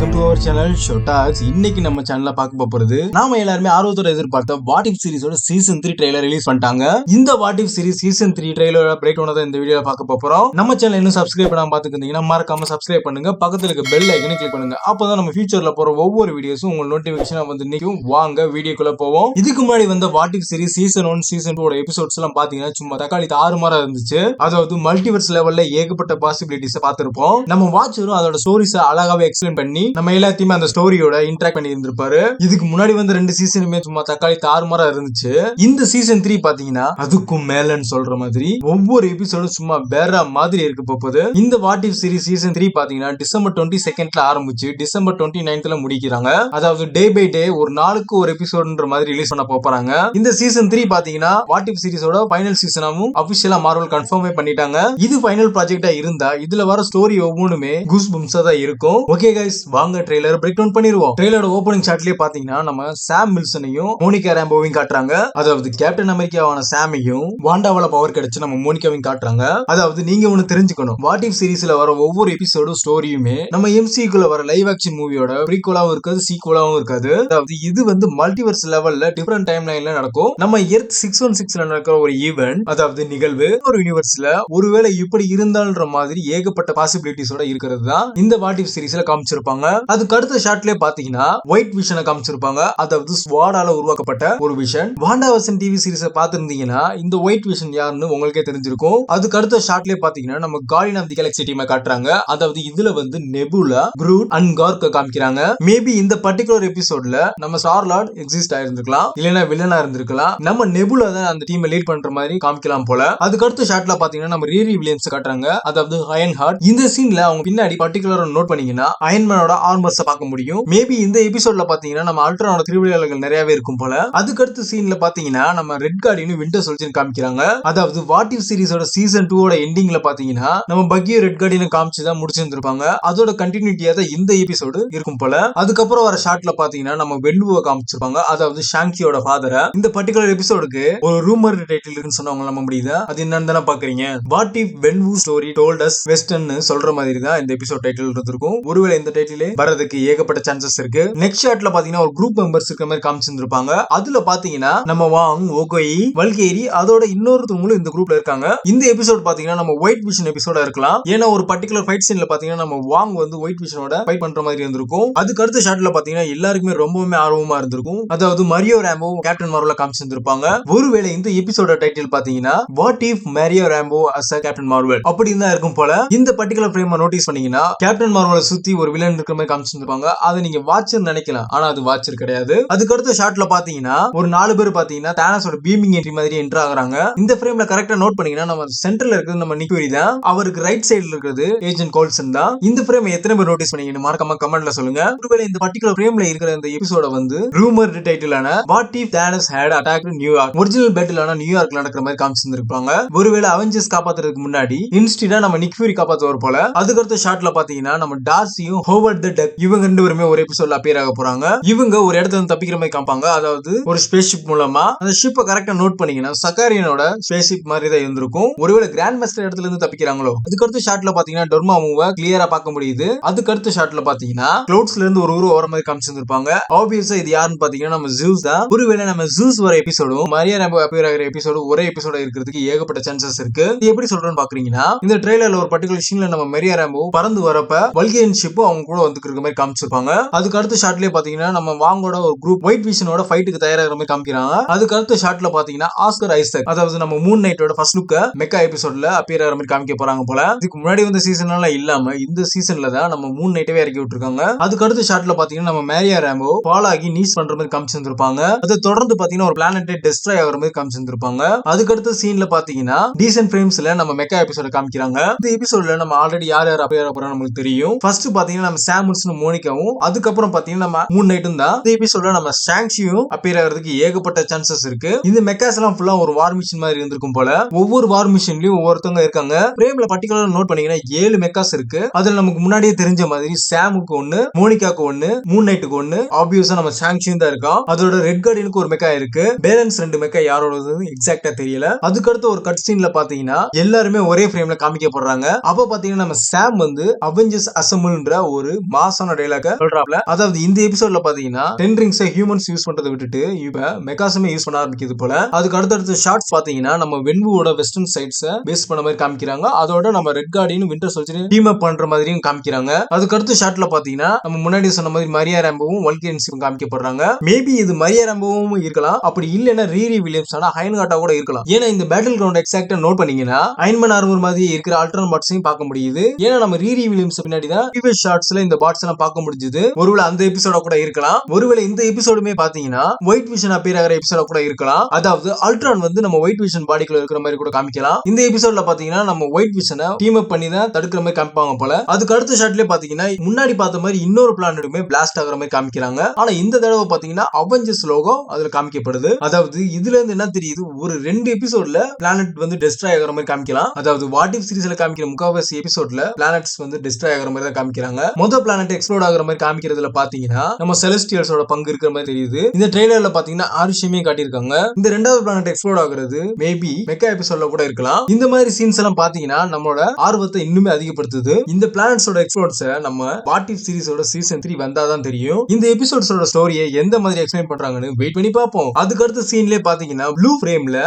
Welcome to our channel ஷோட்டாக்ஸ். இன்னைக்கு நம்ம சேனல்ல பார்க்க போறது நாம எல்லாருமே ஆர்வத்தோட எதிர்பார்த்த வாட் இஃப் சீரிஸோட சீசன் 3 ட்ரெய்லர் ரிலீஸ் பண்ணிட்டாங்க. இந்த வாட் இஃப் சீரிஸ் சீசன் 3 ட்ரெய்லரோட பிரேக் டவுன் தான் இந்த வீடியோல பார்க்க போறோம். நம்ம சேனல் இன்னும் சப்ஸ்கிரைப் பண்ணாம பாத்துக்கிட்டீங்கன்னா மறக்காம சப்ஸ்கிரைப் பண்ணுங்க, பக்கத்துல இருக்க பெல் ஐகானை கிளிக் பண்ணுங்க. அப்பதான் நம்ம ஃபியூச்சர்ல போற ஒவ்வொரு வீடியோஸும் உங்களுக்கு நோட்டிபிகேஷனா வந்து நிக்கும். வாங்க வீடியோக்குள்ள போவோம். இதுக்கு முன்னாடி வந்த what if series season 1 season 2 episodes எல்லாம் பாத்தீங்கன்னா சும்மா தக்காளி தாறுமாறா இருந்துச்சு. அதாவது மல்டிவர்ஸ் லெவல்ல ஏகப்பட்ட பாசிபிலிட்டிஸ் பார்த்திருப்போம். நம்ம வாட்சரும் அதோட ஸ்டோரிஸ் அழகாவே எக்ஸ்பிளைன் பண்ணி நம்ம எல்லாத்தையுமே அந்த ஸ்டோரியோட இன்டராக்ட் பண்ணி இருந்திருப்பாரு. இதுக்கு முன்னாடி வந்து 2 சீசனுமே சும்மா தக்காளி தாறுமாறா இருந்துச்சு. இந்த சீசன் 3 பாத்தீங்கன்னா அதுக்கும் மேலன்னு சொல்ற மாதிரி ஒவ்வொரு எபிசோடும் சும்மா வேற மாதிரி இருக்கு போகுது. இந்த வாட் இஃப் சீரிஸ் சீசன் 3 பாத்தீங்கன்னா டிசம்பர் 22ல ஆரம்பிச்சு டிசம்பர் 29ல முடிக்கிறாங்க. அதாவது டே பை டே ஒரு நாளுக்கு ஒரு எபிசோட்ன்ற மாதிரி ரிலீஸ் பண்ண போறாங்க. இந்த சீசன் 3 பாத்தீங்கன்னா வாட் இஃப் சீரிஸோட ஃபைனல் சீசனாவும் அபிஷியலா மார்வல் கன்ஃபார்மே பண்ணிட்டாங்க. இது ஃபைனல் ப்ராஜெக்ட்டா இருந்தா இதுல வர ஸ்டோரி ஒவ்வொன்றுமே கூஸ் பம்ஸா தான் இருக்கும். ஓகே கைஸ், வாங்க ட்ரெய்லர் பிரேக் டவுன் பண்ணிடுவோம். ட்ரெய்லரோட ஓபனிங் ஷாட்லயே பாத்தீங்கன்னா நம்ம சாம் வில்சனையும் மோனிகா ராம்போவையும் காட்டுறாங்க. அதாவது கேப்டன் அமெரிக்காவான சாமையும் வாண்டாவால பவர் கிடைச்சு நம்ம மோனிகாவையும் காட்டுறாங்க. அதாவது நீங்க ஒண்ணு தெரிஞ்சுக்கணும், வாட் இஃப் சீரிஸ்ல வர ஒவ்வொரு எபிசோடும் ஸ்டோரியுமே நம்ம எம்சிக்குள்ள வர லைவ் ஆக்ஷன் மூவியோட ப்ரீக்வலாவும் இருக்காது, சீக்வலாவும் இருக்காது. அதாவது இது வந்து மல்டிவர்ஸ் லெவல்ல டிஃபரெண்ட் டைம் லைன்ல நடக்கும். நம்ம எர்த் 616ல நடக்கிற ஒரு ஈவென்ட், அதாவது நிகழ்வு ஒரு யூனிவர்ஸ்ல ஒருவேளை இப்படி இருந்தால்ன்ற மாதிரி ஏகப்பட்ட பாசிபிலிட்டிஸோட இருக்கிறது தான் இந்த வாட் இஃப் சீரிஸ்ல காமிச்சிருப்பாங்க. அதுக்கு அடுத்த ஷாட்லயே பாத்தீங்கன்னா ஒயிட் விஷனை காமிச்சிருப்பாங்க. அதாவது ஸ்வாடால உருவாக்கப்பட்ட ஒரு விஷன். வாண்டாவிஷன் டிவி சீரிஸை பார்த்திருந்தீங்கன்னா இந்த ஒயிட் விஷன் யாருன்னு உங்களுக்கே தெரிஞ்சிருக்கும். அதுக்கு அடுத்த ஷாட்லயே பாத்தீங்கன்னா நம்ம கார்டியன் ஆஃப் தி கேலக்ஸி டீமை காட்டுறாங்க. அதாவது இதுல வந்து நெபுலா, க்ரூட் அண்ட் கார்க்க காமிக்கிறாங்க. மேபி இந்த பர்டிகுலர் எபிசோட்ல நம்ம ஸ்டார் லார்ட் எக்ஸிஸ்ட் ஆயிருந்திருக்கலாம், இல்லனா வில்லனா இருந்திருக்கலாம். நம்ம நெபுலா தான் அந்த டீமை லீட் பண்ற மாதிரி காமிக்கலாம் போல. அதுக்கு அடுத்த ஷாட்ல பாத்தீங்கன்னா நம்ம ரீரி வில்லியம்ஸ் காட்டுறாங்க. அதாவது அயன் ஹார்ட். இந்த சீன்ல அவங்க பின்னாடி பர்டிகுலரா நோட் பண்ணீங்கன்னா அயன்மேனோட ஆர்மர்ஸ் பார்க்க முடியும். மேபி இந்த எபிசோட்ல பாத்தீங்கன்னா நம்ம அல்ட்ரானோட திருவிளையாடல்கள் நிறையவே இருக்கும் போல. அதுக்கு அடுத்த சீன்ல பாத்தீங்கன்னா நம்ம ரெட் கார்டியனும் விண்டர் சோல்ஜர் காமிக்கிறாங்க. அதாவது வாட் இஃப் சீரிஸோட சீசன் 2 ஓட எண்டிங்ல பாத்தீங்கன்னா நம்ம பக்கியோ ரெட் கார்டியனை காமிச்சு தான் முடிச்சிருந்திருப்பாங்க. அதோட கண்டினியூட்டியா தான் இந்த எபிசோடு இருக்கும் போல. அதுக்கப்புறம் வர ஷாட்ல பாத்தீங்கன்னா நம்ம வென்வுவை காமிச்சிருப்பாங்க. அதாவது ஷாங்கியோட ஃபாதரை. இந்த பர்டிகுலர் எபிசோடுக்கு ஒரு ரூமர் டைட்டில் இருக்குன்னு சொன்னவங்க நம்ப முடியுதா? அது என்னன்னு தானே பாக்குறீங்க. வாட் இஃப் வென்வு ஸ்டோரி டோல்ட் அஸ் வெஸ்டர்ன் சொல்ற மாதிரி தான் இந்த எபிசோட் டைட்டில் இருந்திருக்கும். ஒருவேளை இந்த டைட்டிலே வரதுக்கு ஏகப்பட்ட சான்சஸ் இருக்கு. நெக்ஸ்ட் ஷாட்ல பாத்தீங்கன்னா ஒரு குரூப் மெம்பர்ஸ் இருக்கிற மாதிரி காமிச்சிருந்திருப்பாங்க. அதுல பாத்தீங்கன்னா நம்ம வாங், ஓகோயி, வல்கேரி அதோட இன்னொருத்தவங்களும் இந்த குரூப்ல இருக்காங்க. இந்த எபிசோட் பாத்தீங்கன்னா நம்ம ஒயிட் விஷன் எபிசோடா இருக்கலாம். ஏன்னா ஒரு பர்டிகுலர் ஃபைட் சீன்ல பாத்தீங்கன்னா நம்ம வாங் வந்து ஒயிட் விஷனோட ஃபைட் பண்ற மாதிரி இருந்திருக்கும். அதுக்கு அடுத்த ஷாட்ல பாத்தீங்கன்னா எல்லாருக்குமே ரொம்பவுமே ஆர்வமா இருந்திருக்கும். அதாவது மரியோ ராம்போ கேப்டன் மார்வல்ல காமிச்சிருந்திருப்பாங்க. ஒருவேளை இந்த எபிசோட டைட்டில் பாத்தீங்கன்னா what if Mario Rambo as a captain marvel அப்படின்னு தான் இருக்கும் போல. இந்த பர்டிகுலர் ஃப்ரேம் நோட்டீஸ் பண்ணீங்கன்னா கேப்டன் மார்வலை சுத்தி ஒரு வில்லன் இருக்கிற மாதிரி காமிச்சிருப்பாங்க. அதை நீங்க வாட்சர் நினைக்கலாம், ஆனா அது வாட்சர் கிடையாது. அதுக்கு அடுத்த ஷாட்ல பாத்தீங்கன்னா ஒரு 4 பேர் பாத்தீங்கன்னா தானோஸோட பீமிங் என்ட்ரி மாதிரி என்டர் ஆகுறாங்க. இந்த ஃப்ரேம்ல கரெக்டா நோட் பண்ணீங்கன்னா நம்ம சென்டர்ல இருக்கிறது நம்ம நிக் ஃபியூரி தான். அவருக்கு ரைட் சைடுல இருக்கிறது ஏஜென்ட் கோல்சன் தான். இந்த ஃப்ரேம் எத்தனை பேர் நோட்டீஸ் பண்ணீங்கன்னு மறக்காம கமெண்ட்ல சொல்லுங்க. ஒருவேளை இந்த பர்டிகுலர் ஃப்ரேம்ல இருக்கிற இந்த எபிசோட வந்து ரூமர் டைட்டிலான what if Thanos had attacked New York, ஒரிஜினல் பேட்டிலான நியூயார்க்ல நடக்கிற மாதிரி காமிச்சிருப்பாங்க. ஒருவேளை அவெஞ்சர்ஸ் காப்பாத்துறதுக்கு முன்னாடி இன்ஸ்டிடா நம்ம நிக் ஃபியூரி காப்பாத்துவார் போல. அதுக்கு அடுத்த ஷாட்ல பாத்தீங்கன்னா நம்ம டார்சியும் ஹோவர்ட் தி டக் இவங்க 2 பேருமே ஒரு எபிசோட்ல அப்பியர் ஆக போறாங்க. இவங்க ஒரு இடத்துல இருந்து தப்பிக்கிற மாதிரி காமிப்பாங்க. அதாவது ஒரு ஸ்பேஸ் ஷிப் மூலமா. அந்த ஷிப்பை கரெக்டா நோட் பண்ணீங்கன்னா சக்காரியனோட ஸ்பேஸ் ஷிப் மாதிரி தான் இருந்திருக்கும். ஒருவேளை கிராண்ட் மாஸ்டர் இடத்துல இருந்து தப்பிக்கிறாங்களோ. அதுக்கு அடுத்த ஷாட்ல பாத்தீங்கன்னா டொர்மா மூவ கிளியரா பார்க்க முடியுது. அதுக்கு அடுத்த ஷாட்ல பாத்தீங்கன்னா கிளவுட்ஸ்ல இருந்து ஒரு வர மாதிரி காமிச்சிருப்பாங்க. ஆப்வியஸா இது யாருன்னு பாத்தீங்கன்னா நம்ம ஜூஸ் தான். ஒருவேளை நம்ம ஜூஸ் வர எபிசோடும் மரியா ராம்போ அப்பியர் ஆகிற எபிசோடு ஒரே எபிசோட இருக்கிறதுக்கு ஏகப்பட்ட சான்சஸ் இருக்கு. இது எப்படி சொல்றேன்னு பாக்குறீங்கன்னா இந்த ட்ரெய்லர்ல ஒரு பர்டிகுலர் சீன்ல நம்ம மரியா ராம்போ பறந்து வரப்ப வல்கேரியன் ஷிப் அவங்க கூட வந்துக்கிற மாதிரி காமிச்சிருப்பாங்க. அதுக்கு அடுத்த ஷாட்லயே பாத்தீங்கன்னா நம்ம வாங்கோட ஒரு குரூப் ஒயிட் விஷனோட ஃபைட்டுக்கு தயாராகிற மாதிரி காமிக்கிறாங்க. அதுக்கு அடுத்த ஷாட்ல பாத்தீங்கன்னா ஆஸ்கர் ஐசக், அதாவது நம்ம மூன் நைட்டோட ஃபர்ஸ்ட் லுக்க மெக்கா எபிசோட்ல அப்பியர் ஆகிற மாதிரி காமிக்க போறாங்க போல. இதுக்கு முன்னாடி வந்து சீசன்ல இல்லாம இந்த சீசன்ல தான் நம்ம மூன் நைட்டவே இறக்கி விட்டுருக்காங்க. அதுக்கு அடுத்த ஷாட்ல பாத்தீங்கன்னா நம்ம மரியா ராம்போ ஃபால் ஆகி நீஸ் பண்ற மாதிரி காமிச்சிருப்பாங்க. அதை தொடர்ந்து பாத்தீங்கன்னா ஒரு பிளானட்டை டெஸ்ட்ராய் ஆகிற மாதிரி காமிச்சிருப்பாங்க. அதுக்கு அடுத்த சீன்ல பாத்தீங்கன்னா டீசன்ட் ஃப்ரேம்ஸ்ல நம்ம மெக்கா எபிசோட காமிக்கிறாங்க. இந்த எபிசோட்ல நம்ம ஆல்ரெடி யார் யார் அப்பியர் ஆக போறாங்க நமக்கு தெரியும். ஃபர்ஸ்ட் பாத்தீங்கன்னா நம்ம சாம் வில்சனும் மோனிகாவும், அதுக்கப்புறம் பாத்தீங்கன்னா நம்ம மூன் நைட்டும் தான். இந்த எபிசோட்ல நம்ம ஷாங்ஷியும் அப்பியர் ஆகிறதுக்கு ஏகப்பட்ட சான்சஸ் இருக்கு. இந்த மெக்காஸ் எல்லாம் ஃபுல்லா ஒரு வார் மிஷன் மாதிரி இருந்திருக்கும் போல. ஒவ்வொரு வார் மிஷன்லயும் ஒவ்வொருத்தவங்க இருக்காங்க. ஃப்ரேம்ல பர்டிகுலரா நோட் பண்ணீங்கன்னா 7 மெக்காஸ் இருக்கு. அதுல நமக்கு முன்னாடியே தெரிஞ்ச மாதிரி சாமுக்கு 1, மோனிகாக்கு 1, மூன் நைட்டுக்கு 1, ஆப்வியஸா நம்ம ஷாங்ஷியும் தான் இருக்கோம். அதோட ரெட் கார்டியனுக்கு ஒரு மெக்கா இருக்கு. பேலன்ஸ் 2 மெக்கா யாரோடது எக்ஸாக்ட்டா தெரியல. அதுக்கு அடுத்து ஒரு கட் சீன்ல பாத்தீங்கன்னா எல்லாருமே ஒரே ஃப்ரேம்ல காமிக்கப்படுறாங்க. அப்ப பாத்தீங்கன்னா நம்ம சாம் வந்து அவெஞ்சர்ஸ் அசெம்பிள்ன்ற ஒரு மாசான டைலாக சொல்றாப்ல. அதாவது இந்த எபிசோட்ல பாத்தீங்கன்னா 10 ரிங்ஸ் ஹியூமன்ஸ் யூஸ் பண்றதை விட்டுட்டு இப்ப மெகாசமே யூஸ் பண்ண ஆரம்பிக்குது போல. அதுக்கு அடுத்தடுத்த ஷார்ட்ஸ் பாத்தீங்கன்னா நம்ம வென்வுவோட வெஸ்டர்ன் சைட்ஸ் பேஸ் பண்ண மாதிரி காமிக்கிறாங்க. அதோட நம்ம red Guardian winter soldier team அப் பண்ற மாதிரியும் காமிக்கிறாங்க. அதுக்கு அடுத்த ஷாட்ல பாத்தீங்கன்னா நம்ம முன்னாடி சொன்ன மாதிரி மரியா ராம்போவும் வல்கேன்ஸும் காமிக்கப்படுறாங்க. மேபி இது மரியா ராம்போவும் இருக்கலாம், அப்படி இல்லைன்னா ரீரி வில்லியம்ஸ் ஆனா அயன்ஹார்ட்டா கூட இருக்கலாம். ஏன்னா இந்த பேட்டில் கிரவுண்ட் எக்ஸாக்ட்டா நோட் பண்ணீங்கன்னா அயன்மேன் ஆர்மர் மாதிரி இருக்கிற அல்ட்ரான் பாட்ஸையும் பார்க்க முடியுது. ஏன்னா நம்ம ரீரி வில்லியம்ஸ் பின்னாடி தான் ப்ரீவியஸ் ஷாட்ஸ்ல இந்த பாட்ஸ் எல்லாம் பார்க்க முடிஞ்சது. ஒருவேளை அந்த எபிசோட கூட இருக்கலாம். ஒருவேளை இந்த எபிசோடுமே பாத்தீங்கன்னா ஒயிட் விஷன் அப்பியர் ஆகிற எபிசோட கூட இருக்கலாம். அதாவது அல்ட்ரான் வந்து நம்ம ஒயிட் விஷன் பாடிக்குள்ள இருக்கிற மாதிரி கூட காமிக்கலாம். இந்த எபிசோட்ல பாத்தீங்கன்னா நம்ம ஒயிட் விஷனை டீம் அப் பண்ணி தான் தடுக்கிற மாதிரி காமிப்பாங்க போல. அதுக்கு அடுத்த ஷாட்லயே பாத்தீங்கன்னா முன்னாடி பார்த்த மாதிரி இன்னொரு பிளானட்டுமே பிளாஸ்ட் ஆகிற மாதிரி காமிக்கிறாங்க. ஆனா இந்த தடவை பாத்தீங்கன்னா அவெஞ்சர்ஸ் லோகோ அதுல காமிக்கப்படுது. அதாவது இதுல இருந்து என்ன தெரியுது, ஒரு 2 எபிசோட்ல பிளானட் வந்து டெஸ்ட்ராய் ஆகிற மாதிரி காமிக்கலாம். அதாவது வாட் இஃப் சீரிஸ்ல காமிக்கிற முக்காவாசி எபிசோட்ல பிளானட்ஸ் வந்து டெஸ்ட்ராய் ஆகிற மாதிரி தான் காமிக்கிறாங்க. முதல் பிளானட் எக்ஸ்ப்ளோட் ஆகிற மாதிரி காமிக்கிறதுல பாத்தீங்கன்னா நம்ம செலஸ்டியல்ஸோட பங்கு இருக்கிற மாதிரி தெரியுது. இந்த ட்ரெய்லர்ல பாத்தீங்கன்னா ஆரிஷியமே காட்டியிருக்காங்க. இந்த ரெண்டாவது பிளானட் எக்ஸ்ப்ளோட் ஆகுறது மேபி மெக்கா எபிசோட்ல கூட இருக்கலாம். இந்த மாதிரி சீன்ஸ் எல்லாம் பாத்தீங்கன்னா நம்மளோட ஆர்வத்தை இன்னுமே அதிகப்படுத்துது. இந்த பிளானட்ஸோட எக்ஸ்ப்ளோர்ட்ஸ் நம்ம வாட் இஃப் சீரிஸோட சீசன் 3 வந்தாதான் தெரியும். இந்த எபிசோட்ஸோட ஸ்டோரியை எந்த மாதிரி எக்ஸ்பிளைன் பண்றாங்கன்னு வெயிட் பண்ணி பார்ப்போம். அதுக்கு அடுத்த சீன்லயே பாத்தீங்கன்னா ப்ளூ ஃப்ரேம்ல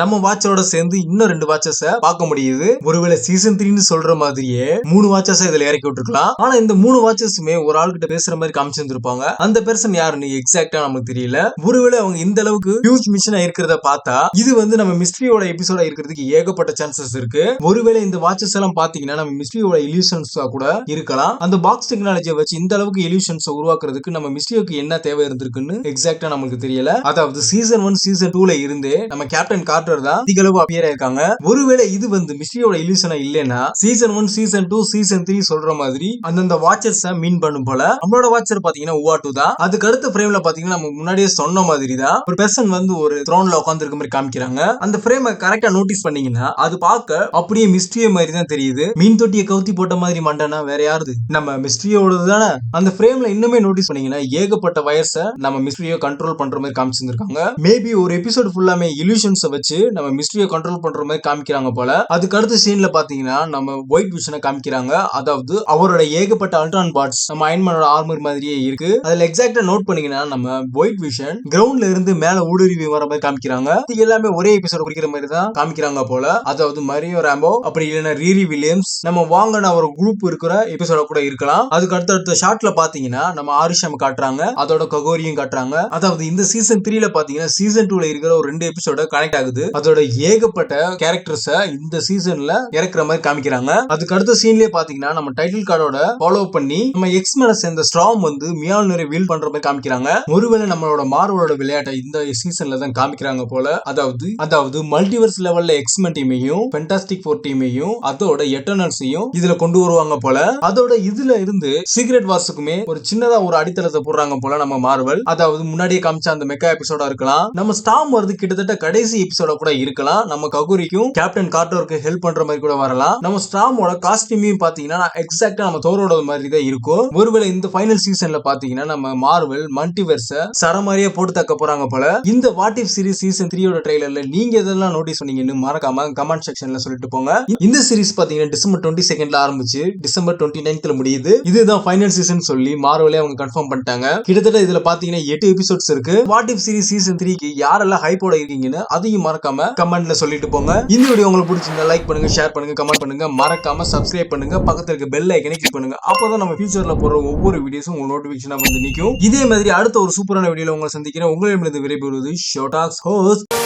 நம்ம வாட்சோட சேர்ந்து இன்னும் 2 வாட்சஸ் பார்க்க முடியுது. ஒருவேளை சீசன் 3 சொல்ற மாதிரியே 3 வாட்சஸ் இதுல இறக்கி விட்டுருக்கலாம். ஆனா இந்த 3 வாட்சஸுமே ஒரு ஆள் கிட்ட பேசுற மாதிரி காமிச்சிருந்திருப்பாங்க. அந்த பெர்சன் யாருன்னு எக்ஸாக்ட்டா நமக்கு தெரியல. ஒருவேளை அவங்க இந்த அளவுக்கு ஹியூஜ் மிஷனா இருக்கிறத பார்த்தா இது வந்து நம்ம மிஸ்ட்ரியோட எபிசோடா இருக்கிறதுக்கு ஏகப்பட்ட சான்சஸ் இருக்கு. ஒருவேளை இந்த வாட்சஸ் எல்லாம் பாத்தீங்கன்னா நம்ம மிஸ்ட்ரியோட இல்யூஷன்ஸா கூட இருக்கலாம். அந்த பாக்ஸ் டெக்னாலஜியை வச்சு இந்த அளவுக்கு இல்யூஷன்ஸ் உருவாக்குறதுக்கு நம்ம மிஸ்ட்ரியோக்கு என்ன தேவை இருந்திருக்குன்னு எக்ஸாக்ட்டா நமக்கு தெரியல. அதாவது சீசன் 1 சீசன் 2ல இருந்தே நம்ம கேப்டன் கார்ட்டர் தான் அதிக அளவு அப்பியர் ஆயிருக்காங்க. ஒருவேளை இது வந்து மிஸ்ட்ரியோட இல்யூஷனா இல்லைன்னா சீசன் 1 சீசன் 2 சீசன் 3 சொல்ற மாதிரி அந்த வாட்சஸ் மீன் பண்ணும் போல. நம்மளோட வாட்சர் பாத்தீங்கன்னா உவாட்டு தான். அதுக்கு அடுத்த ஃப்ரேம்ல பாத்தீங்கன்னா நம்ம முன்னாடியே சொன்ன மாதிரி தான் ஒரு பெர்சன் வந்து ஒரு த்ரோன்ல உட்கார்ந்து இருக்க மாதிரி காமிக்கிறாங்க. அந்த ஃப்ரேமை கரெக்டா நோட்டீஸ் பண்ணீங்கன்னா அது பார்க்க அப்படியே மிஸ்ட்ரியே மாதிரி தான் தெரியுது. மீன் தொட்டியை கவுத்தி போட்ட மாதிரி மண்டனா வேற யாருது, நம்ம மிஸ்ட்ரியோட தானே. அந்த ஃப்ரேம்ல இன்னுமே நோட்டீஸ் பண்ணீங்கன்னா ஏகப்பட்ட வயசை நம்ம மிஸ்ட்ரியோ கண்ட்ரோல் பண்ற மாதிரி காமிச்சிருக்காங்க. மேபி ஒரு எபிசோட் ஃபுல்லாமே இல்யூஷன்ஸ் வச்சு நம்ம மிஸ்ட்ரியோ கண்ட்ரோல் பண்ற மாதிரி காமிக்கிறாங்க போல. அதுக்கு அடுத்த சீன்ல பாத்தீங்கன்னா நம்ம ஒயிட் விஷனை காமிக்கிறாங்க. அதாவது அவரோட ஏகப்பட்ட அல்ட்ரான் பார்ட்ஸ் நம்ம அயன்மேனோட ஆர்மர் மாதிரியே இருக்கு. அதுல எக்ஸாக்ட்டா நோட் பண்ணீங்கன்னா நம்ம ஒயிட் விஷன் கிரவுண்ட்ல இருந்து மேல ஊடுருவி வர மாதிரி காமிக்கிறாங்க. இது எல்லாமே ஒரே எபிசோட் குறிக்கிற மாதிரி தான் காமிக்கிறாங்க போல. அதாவது மரியோ ராம்போ அப்படி இல்லைன்னா ரீரி வில்லியம்ஸ் நம்ம வாங்கின ஒரு குரூப் இருக்கிற எபிசோட கூட இருக்கலாம். அதுக்கு அடுத்த ஷாட்ல பாத்தீங்கன்னா நம்ம ஆரிஷம் காட்டுறாங்க, அதோட ககோரியும் காட்டுறாங்க. அதாவது இந்த சீசன் 3ல பாத்தீங்கன்னா சீசன் 2ல இருக்கிற ஒரு 2 எபிசோட கனெக்ட் ஆகுது. அதோட ஏகப்பட்ட கேரக்டர்ஸ் இந்த சீசன்ல இறக்குற மாதிரி காமிக்கிறாங்க. அதுக்கு அடுத்த சீன்லயே பாத்தீங்கன்னா நம்ம டைட்டில் கார்டோட ஃபாலோ பண்ணி நம்ம எக்ஸ்மேனை சேர்ந்த ஸ்ட்ராம் வந்து மியால்னரை வீல் பண்ற மாதிரி காமிக்கிறாங்க. ஒருவேளை நம்மளோட மார்வலோட விளையாட்டை இந்த சீசன்ல தான் காமிக்கிறாங்க போல. அதாவது மல்டிவர்ஸ் லெவல்ல எக்ஸ்மென் டீமையும் ஃபென்டாஸ்டிக் ஃபோர் டீமையும் அதோட எட்டர்னல்ஸையும் இதுல கொண்டு வருவாங்க போல. அதோட இதுல இருந்து சீக்ரெட் வார்ஸுக்குமே ஒரு சின்னதா ஒரு அடித்தளத்தை போடுறாங்க போல நம்ம மார்வல். அதாவது முன்னாடியே காமிச்ச அந்த மெக்கா எபிசோடா இருக்கலாம், நம்ம ஸ்டார்ம் வருது கிட்டத்தட்ட கடைசி எபிசோட கூட இருக்கலாம். நம்ம ககுரிக்கும் கேப்டன் கார்ட்டருக்கு ஹெல்ப் பண்ற மாதிரி கூட வரலாம். நம்ம ஸ்டார்மோட காஸ்டியூமையும் பாத்தீங்கன்னா எக்ஸாக்ட்டா நம்ம தோரோட மாதிரி தான் இருக்கும். ஒருவேளை இந்த ஃபைனல் சீசன்ல பாத்தீங்கன்னா நம்ம மார்வல் மல்டிவர்ஸ சரமாரியா போட்டு தக்க போறாங்க போல. இந்த வாட் இஃப் சீரிஸ் சீசன் 3யோட ட்ரெய்லர்ல நீங்க எதெல்லாம் நோட்டீஸ் பண்ணீங்கன்னு மறக்காம கமெண்ட் செக்ஷன்ல சொல்லிட்டு போங்க. இந்த சீரிஸ் பாத்தீங்கன்னா டிசம்பர் 22ல ஆரம்பிச்சு டிசம்பர் 29ல முடியுது. இதுதான் ஃபைனல் சீசன் சொல்லி மார்வலே அவங்க கன்ஃபார்ம் பண்ணிட்டாங்க. கிட்டத்தட்ட இதுல பாத்தீங்கன்னா 8 எபிசோட்ஸ் இருக்கு. வாட் இஃப் சீரிஸ் சீசன் 3க்கு யாரெல்லாம் ஹைப்போட இருக்கீங்கன்னு அதையும் மறக்காம கமெண்ட்ல சொல்லிட்டு போங்க. இந்த வீடியோ உங்களுக்கு பிடிச்சிருந்தா லைக் பண்ணுங்க, ஷேர் பண்ணுங்க, கமெண்ட் பண்ணுங்க, மறக்காம சப்ஸ்கிரைப் பண்ணுங்க, பக்கத்துல இருக்க பெல் ஐகானை கிளிக் பண்ணுங்க. அப்பதான் நம்ம ஃபியூச்சர்ல போற ஒவ்வொரு வீடியோஸும் உங்களுக்கு நோட்டிபிகேஷனா வந்து நிக்கும். இதே மாதிரி அடுத்த ஒரு சூப்பரான வீடியோல உங்களை சந்திக்கிறேன். உங்களிடமிருந்து விடைபெறுவது ஷோடாக்ஸ் ஹோஸ்ட்.